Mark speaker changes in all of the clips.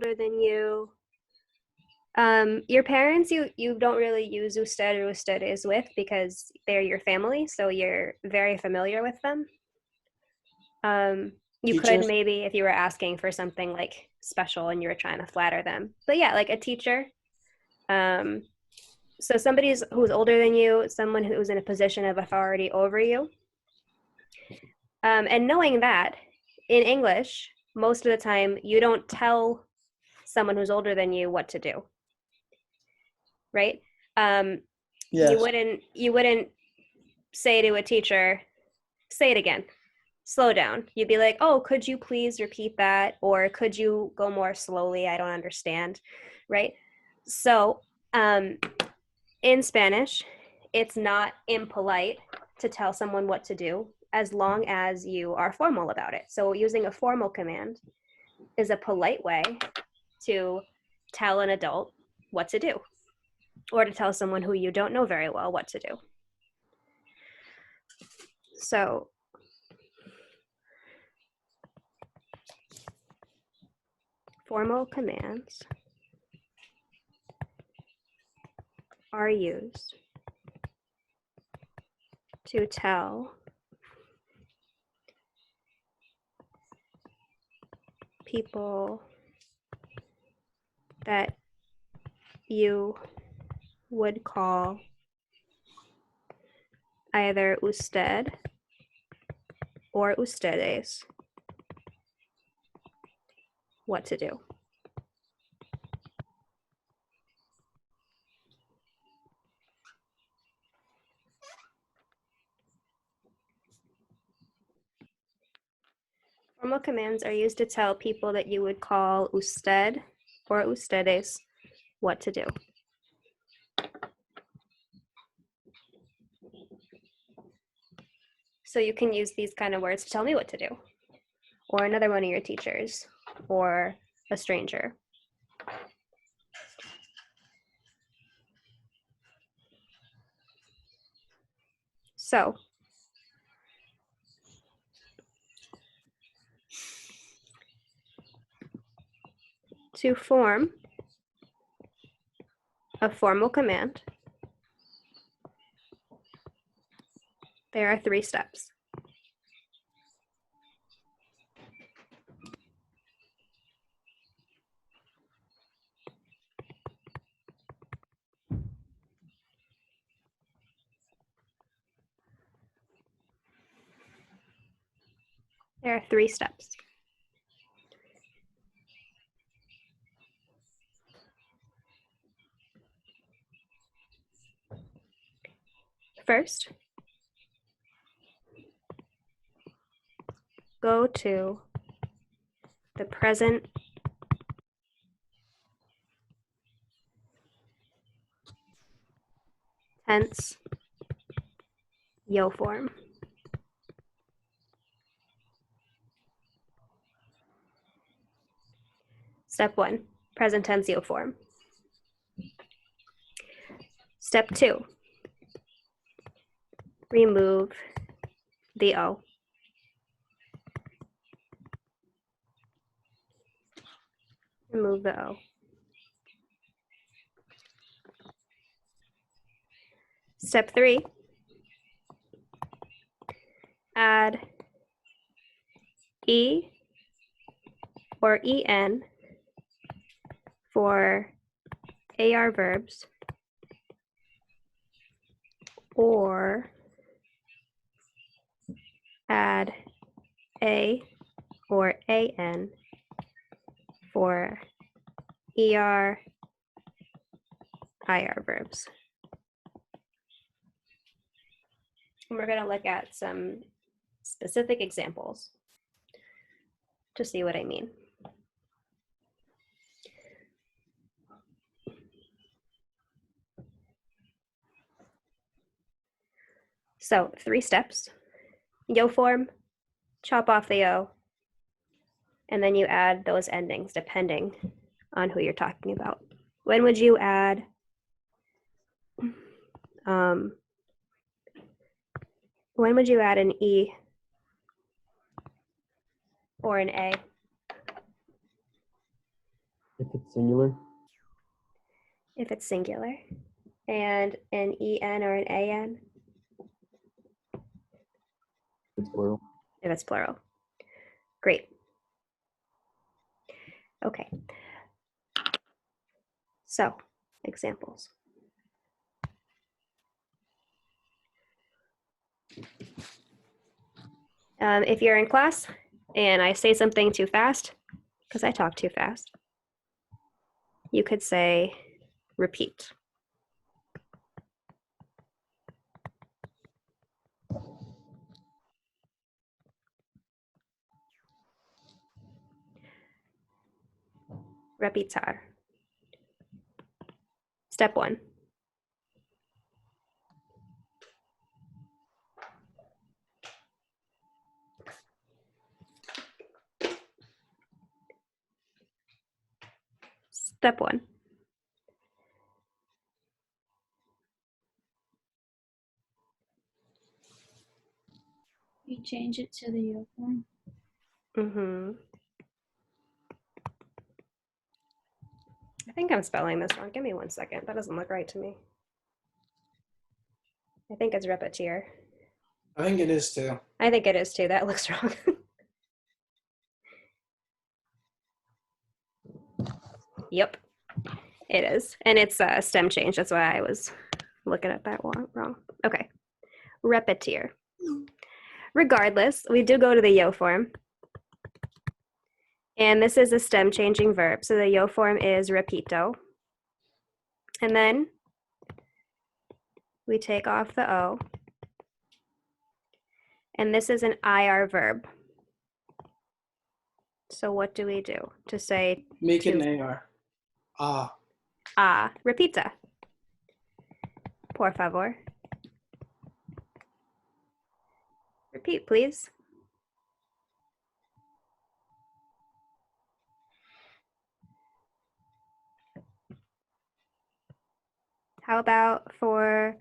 Speaker 1: older than you. Your parents, you don't really use usted or ustedes with because they're your family, so you're very familiar with them. You could
Speaker 2: Teachers?
Speaker 1: maybe if you were asking for something like special and you were trying to flatter them. But yeah, like a teacher. Um, so who's older than you, someone who's in a position of authority over you. And knowing that in English, most of the time you don't tell someone who's older than you what to do, right? Um,
Speaker 2: Yes.
Speaker 1: you wouldn't say to a teacher, say it again, slow down. You'd be like, oh, could you please repeat that? Or could you go more slowly? I don't understand, right? So in Spanish, it's not impolite to tell someone what to do as long as you are formal about it. So using a formal command is a polite way to tell an adult what to do or to tell someone who you don't know very well what to do. So formal commands are used to tell people that you would call either usted or ustedes what to do. Formal commands are used to tell people that you would call usted or ustedes what to do. So you can use these kind of words to tell me what to do, or another one of your teachers, or a stranger. So to form a formal command, there are 3 steps. There are 3 steps. First, go to the present tense yo form. Step 1, present tense yo form. Step 2, remove the O. Remove the O. Step 3, add E or EN for AR verbs or add A or AN for ER, IR verbs. And we're going to look at some specific examples to see what I mean. So 3 steps. Yo form, chop off the O, and then you add those endings depending on who you're talking about. When would you add when would you add an E or an A?
Speaker 2: If it's singular,
Speaker 1: if it's singular, and an en or an an
Speaker 2: it's plural.
Speaker 1: if it's plural. Great. Okay. So, examples. If you're in class and I say something too fast, because I talk too fast, you could say repeat. Repitar. Step 1. Step 1.
Speaker 3: You change it to the yo form.
Speaker 1: Mm-hmm. I think I'm spelling this wrong. Give me 1 second. That doesn't look right to me. I think it's repetir.
Speaker 4: I think it is too.
Speaker 1: I think it is too. That looks wrong. Yep, it is. And it's a stem change. That's why I was looking at that wrong. Okay. Repetir. Regardless, we do go to the yo form. And this is a stem changing verb. So the yo form is repito. And then we take off the O. And this is an IR verb. So what do we do to say
Speaker 4: Make it an AR.
Speaker 1: repita? Por favor. Repeat, please. How about for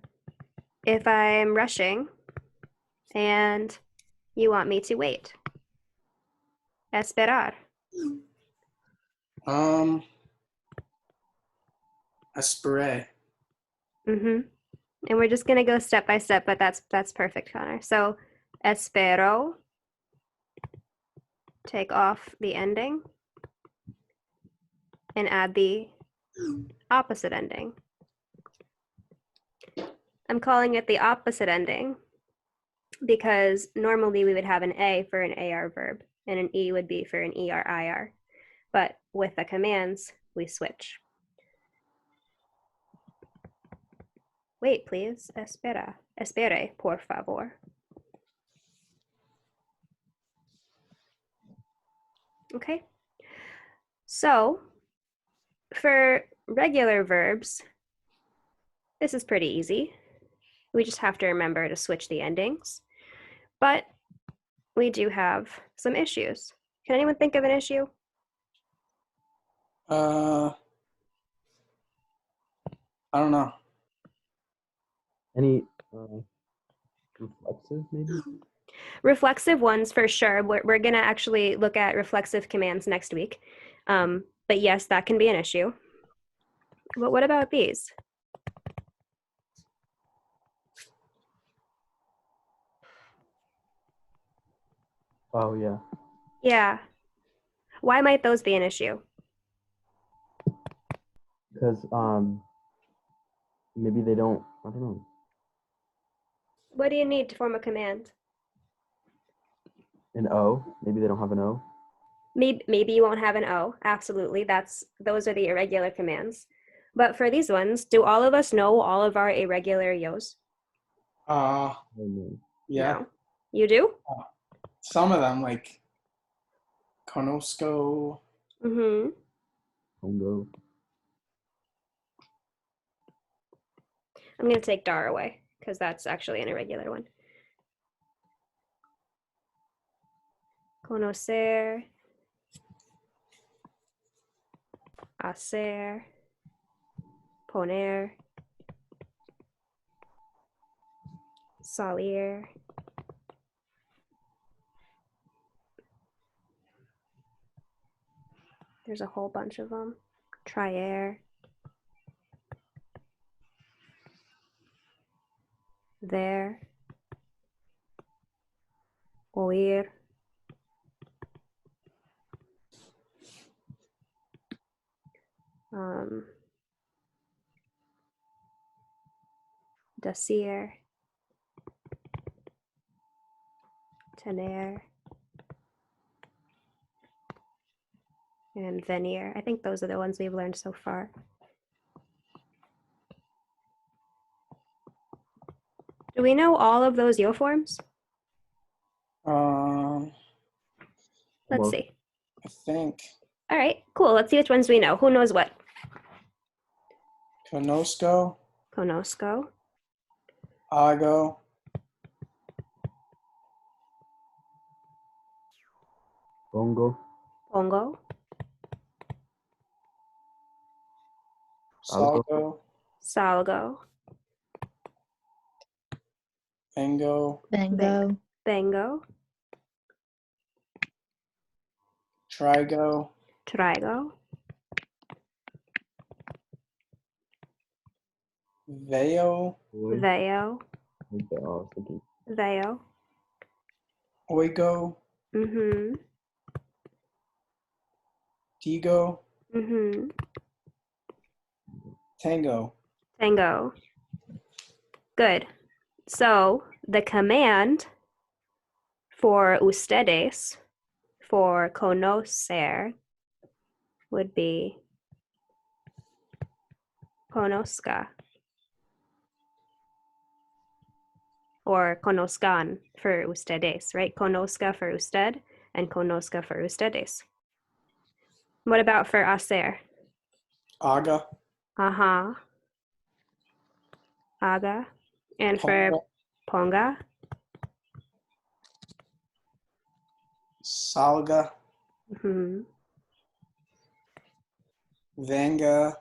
Speaker 1: if I'm rushing and you want me to wait? Esperar.
Speaker 4: Aspire.
Speaker 1: And we're just gonna go step by step, but that's perfect, Connor. So espero, take off the ending and add the opposite ending. I'm calling it the opposite ending because normally we would have an A for an AR verb and an E would be for an ER-IR. But with the commands, we switch. Wait, please. Espera. Espere, por favor. Okay. So for regular verbs, this is pretty easy. We just have to remember to switch the endings. But we do have some issues. Can anyone think of an issue?
Speaker 4: I don't know.
Speaker 2: Any reflexive, maybe?
Speaker 1: Reflexive ones for sure. We're going to actually look at reflexive commands next week. But yes, that can be an issue. But what about these?
Speaker 2: Oh, yeah.
Speaker 1: Yeah. Why might those be an issue?
Speaker 2: Because maybe they don't, I don't know.
Speaker 1: What do you need to form a command?
Speaker 2: An O. Maybe they don't have an O.
Speaker 1: Maybe you won't have an O. Absolutely. Those are the irregular commands. But for these ones, do all of us know all of our irregular yos?
Speaker 2: Oh, man.
Speaker 4: Yeah.
Speaker 1: No. You do?
Speaker 4: Some of them, like Konosko.
Speaker 1: Mm-hmm.
Speaker 2: Congo.
Speaker 1: I'm going to take dar away because that's actually an irregular one. Conocer. Hacer. Poner. Salir. There's a whole bunch of them. Traer. There. Oír. Decir. Tener. And venir. I think those are the ones we've learned so far. Do we know all of those yo forms?
Speaker 4: I
Speaker 1: Let's
Speaker 2: Most.
Speaker 1: see.
Speaker 4: think
Speaker 1: All right, cool. Let's see which ones we know. Who knows what?
Speaker 4: Conosco,
Speaker 1: Conosco.
Speaker 4: Ago,
Speaker 2: Bongo.
Speaker 1: Pongo.
Speaker 2: Algo.
Speaker 4: Salgo,
Speaker 1: Salgo.
Speaker 4: Bengo,
Speaker 3: Bingo.
Speaker 1: Bengo.
Speaker 4: Trigo,
Speaker 1: Trigo.
Speaker 4: Veo,
Speaker 2: Boy.
Speaker 1: Veo.
Speaker 2: Okay, I was thinking.
Speaker 1: Veo.
Speaker 4: Oigo,
Speaker 1: Mm-hmm.
Speaker 4: Digo,
Speaker 1: Mm-hmm.
Speaker 4: Tango.
Speaker 1: Tango. Good. So the command for ustedes, for conocer, would be conozca. Or conozcan for ustedes, right? Conozca for usted and conozca for ustedes. What about for hacer?
Speaker 4: Aga,
Speaker 1: Ajá. Haga. And for
Speaker 4: Ponga,
Speaker 1: ponga?
Speaker 4: Salga,
Speaker 1: Mhm.
Speaker 4: Vanga,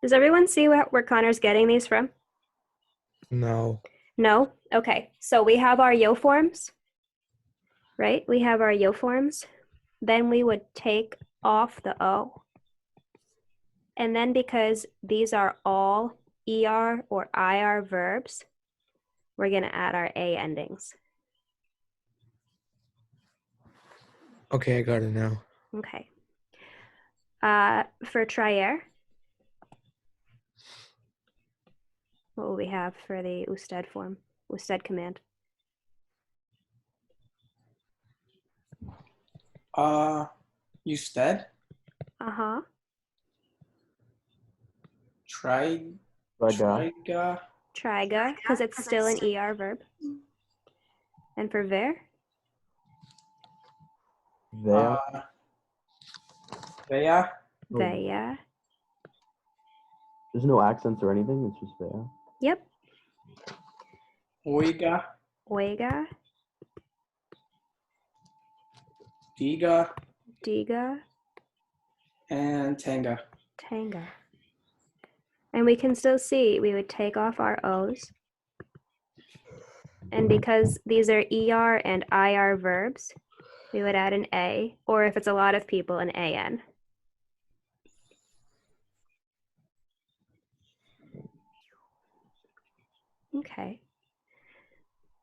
Speaker 1: Does everyone see where Connor's getting these from?
Speaker 5: No.
Speaker 1: No? Okay. So we have our yo forms, right? We have our yo forms. Then we would take off the O. And then because these are all ER or IR verbs, we're going to add our A endings.
Speaker 5: Okay, I got it now.
Speaker 1: Okay. For traer, what will we have for the usted form, usted command?
Speaker 4: Usted,
Speaker 1: Uh-huh.
Speaker 4: Triga,
Speaker 2: Raga.
Speaker 1: Triga, because it's still an ER verb. And for ver?
Speaker 2: There.
Speaker 4: Vea,
Speaker 1: Veya.
Speaker 2: There's no accents or anything. It's just there.
Speaker 1: Yep.
Speaker 4: Oiga,
Speaker 1: Oiga.
Speaker 4: Diga,
Speaker 1: Diga.
Speaker 4: and Tanga.
Speaker 1: Tanga. And we can still see we would take off our O's. And because these are ER and IR verbs, we would add an A, or if it's a lot of people, an AN. Okay.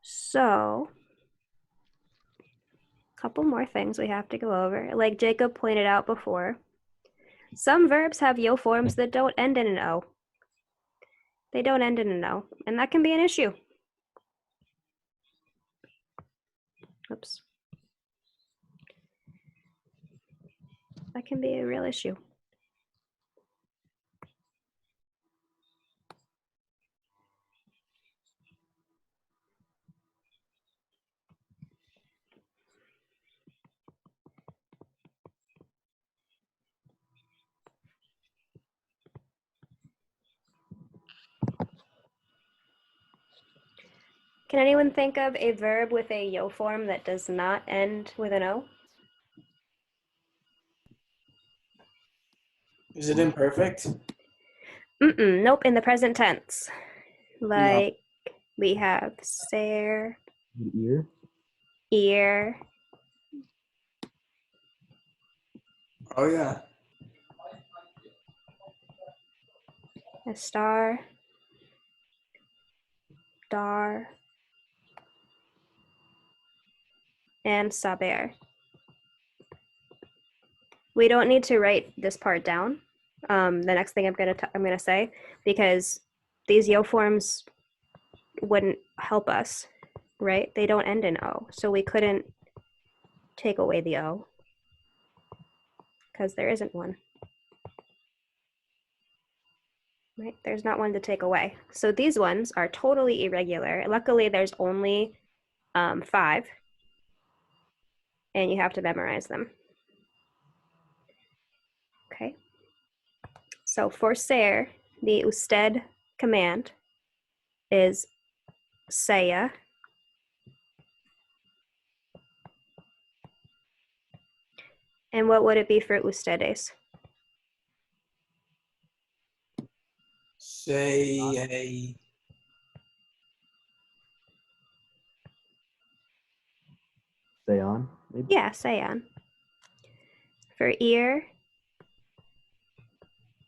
Speaker 1: So, a couple more things we have to go over. Like Jacob pointed out before, some verbs have yo forms that don't end in an O. They don't end in an O, and that can be an issue. Oops. That can be a real issue. Can anyone think of a verb with a yo form that does not end with an O?
Speaker 4: Is it imperfect?
Speaker 1: Nope, in the present tense. Like we have ser,
Speaker 2: Ear.
Speaker 1: ear.
Speaker 4: Oh yeah.
Speaker 1: estar, dar, and saber. We don't need to write this part down. The next thing I'm gonna say, because these yo forms wouldn't help us, right? They don't end in O, so we couldn't take away the O because there isn't one. Right? There's not one to take away. So these ones are totally irregular. Luckily, there's only 5, and you have to memorize them. Okay. So for ser, the usted command is sea. And what would it be for ustedes?
Speaker 4: Say a
Speaker 2: Stay on, maybe?
Speaker 1: Yeah, sean. For ear,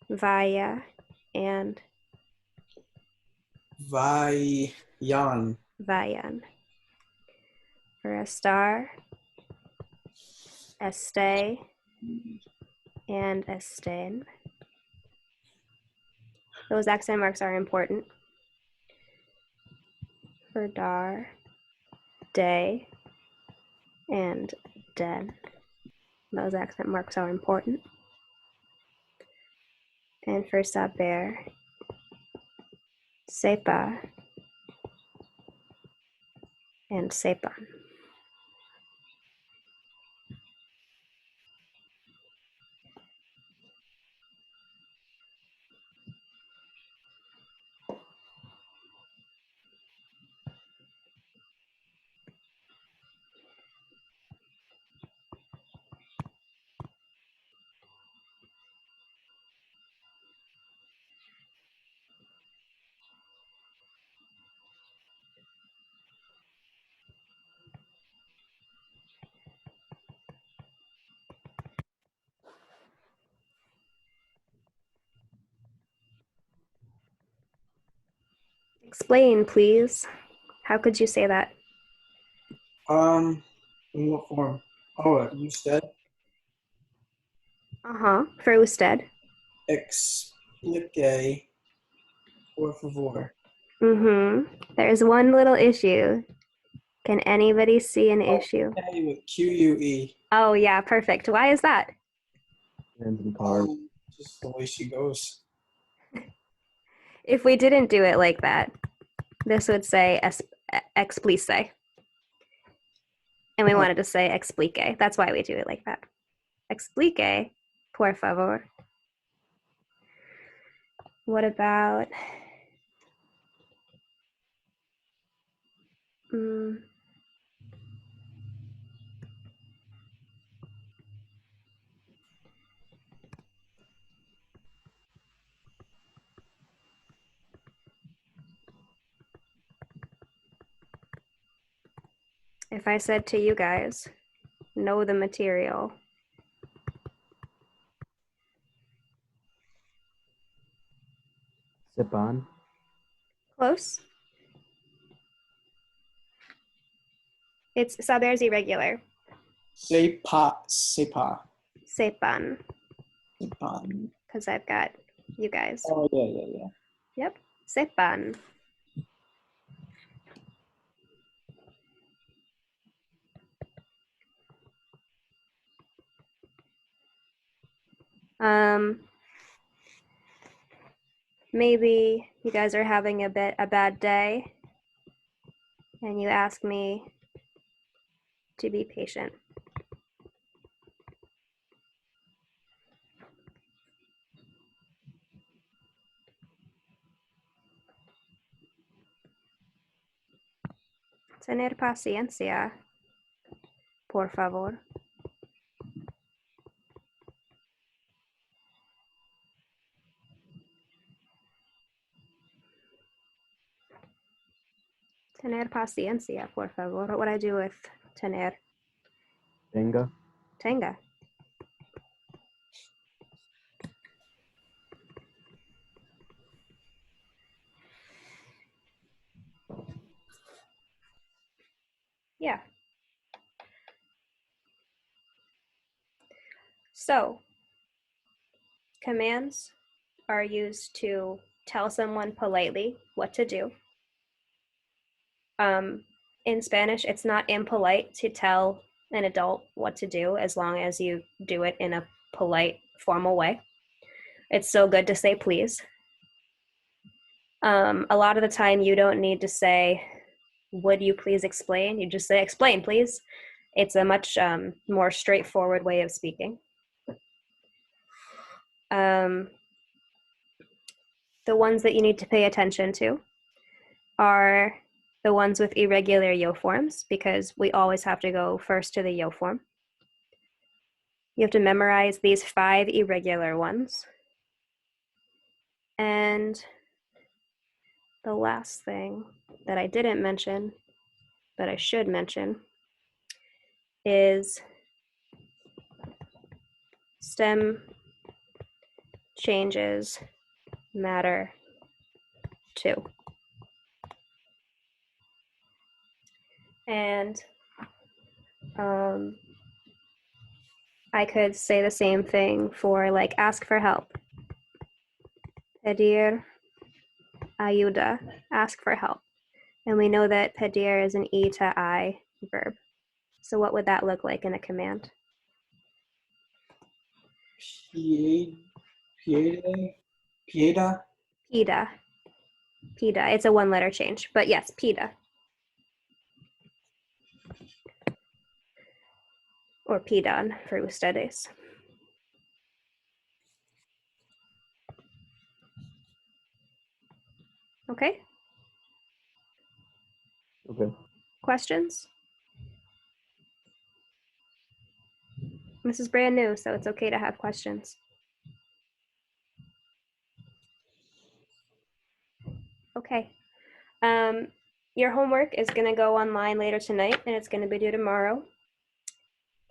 Speaker 1: vaya, and
Speaker 4: vayan.
Speaker 1: vayan. For estar, este, and estén. Those accent marks are important. For dar, day, and den. Those accent marks are important. And for saber, sepa, and sepan. Explain, please. How could you say that?
Speaker 4: In what form? Oh, you said
Speaker 1: For usted.
Speaker 4: explique, por favor.
Speaker 1: There's one little issue. Can anybody see an issue?
Speaker 4: Okay, with QUE.
Speaker 1: Oh yeah, perfect. Why is that?
Speaker 2: Hands in cars.
Speaker 4: Just the way she goes.
Speaker 1: If we didn't do it like that, this would say explice. And we wanted to say explique. That's why we do it like that. Explique, por favor. What about if I said to you guys, know the material?
Speaker 2: Sip on.
Speaker 1: Close. It's saber's irregular.
Speaker 4: Sepa.
Speaker 1: Sepan,
Speaker 4: Sepan.
Speaker 1: because I've got you guys.
Speaker 4: Oh, yeah.
Speaker 1: Yep, sepan. Maybe you guys are having a bad day and you ask me to be patient. Tener paciencia, por favor. Tener paciencia, por favor. What would I do with tener?
Speaker 2: Tenga.
Speaker 1: Tenga. Yeah. So, commands are used to tell someone politely what to do. In Spanish, it's not impolite to tell an adult what to do as long as you do it in a polite, formal way. It's so good to say please. A lot of the time, you don't need to say, would you please explain? You just say, explain, please. It's a much more straightforward way of speaking. The ones that you need to pay attention to are the ones with irregular yo forms, because we always have to go first to the yo form. You have to memorize these 5 irregular ones. And the last thing that I didn't mention, but I should mention, is stem changes matter too. And I could say the same thing for like ask for help. Pedir ayuda, ask for help. And we know that pedir is an E to I verb. So what would that look like in a command?
Speaker 4: Pieda.
Speaker 1: Pida. Pida. It's a 1-letter change, but yes, pida. Or pidan for ustedes. Okay,
Speaker 2: Okay.
Speaker 1: questions? This is brand new, so it's okay to have questions. Okay. Your homework is going to go online later tonight, and it's going to be due tomorrow.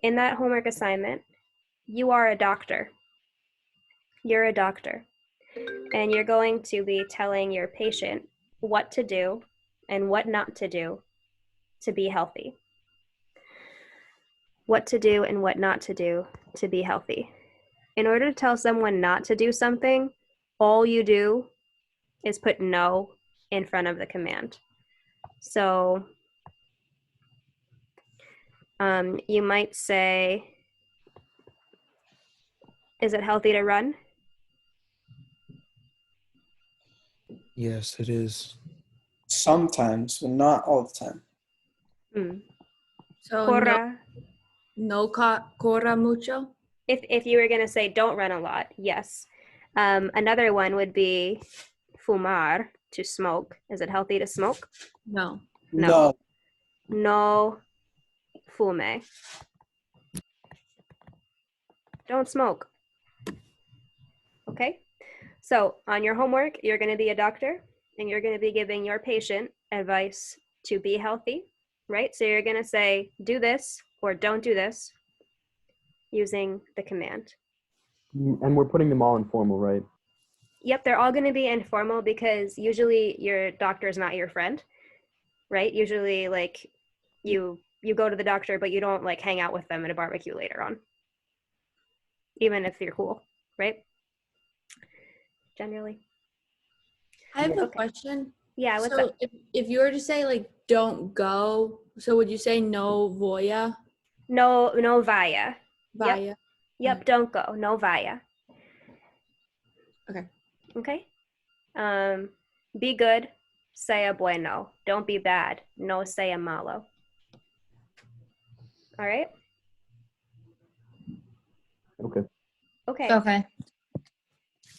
Speaker 1: In that homework assignment, you are a doctor. You're a doctor. And you're going to be telling your patient what to do and what not to do to be healthy. What to do and what not to do to be healthy. In order to tell someone not to do something, all you do is put no in front of the command. So you might say, is it healthy to run?
Speaker 5: Yes, it is.
Speaker 4: Sometimes, but not all the time.
Speaker 3: So
Speaker 1: Corra.
Speaker 3: corra mucho.
Speaker 1: If you were going to say don't run a lot, yes. Another one would be fumar, to smoke. Is it healthy to smoke?
Speaker 3: No.
Speaker 1: No. No fume. Don't smoke. Okay? So on your homework, you're going to be a doctor, and you're going to be giving your patient advice to be healthy, right? So you're going to say, do this or don't do this using the command.
Speaker 2: And we're putting them all in formal, right?
Speaker 1: Yep, they're all going to be informal because usually your doctor is not your friend, right? Usually, like, you go to the doctor, but you don't like hang out with them at a barbecue later on, even if you're cool, right? Generally.
Speaker 3: I have a
Speaker 1: Okay.
Speaker 3: question.
Speaker 1: Yeah, what's
Speaker 3: So
Speaker 1: up?
Speaker 3: if you were to say like don't go, so would you say no voya?
Speaker 1: No vaya.
Speaker 3: Vaya.
Speaker 1: Yep, don't go. No vaya.
Speaker 3: Okay.
Speaker 1: Okay. Be good. Sea bueno. Don't be bad. No sea malo. All right.
Speaker 2: Okay.
Speaker 1: Okay.
Speaker 3: Okay.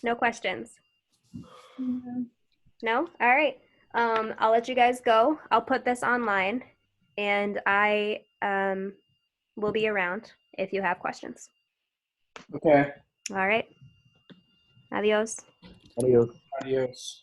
Speaker 1: No questions. No? All right. I'll let you guys go. I'll put this online, and I will be around if you have questions.
Speaker 4: Okay.
Speaker 1: All right. Adios.
Speaker 2: Adios.
Speaker 4: Adios.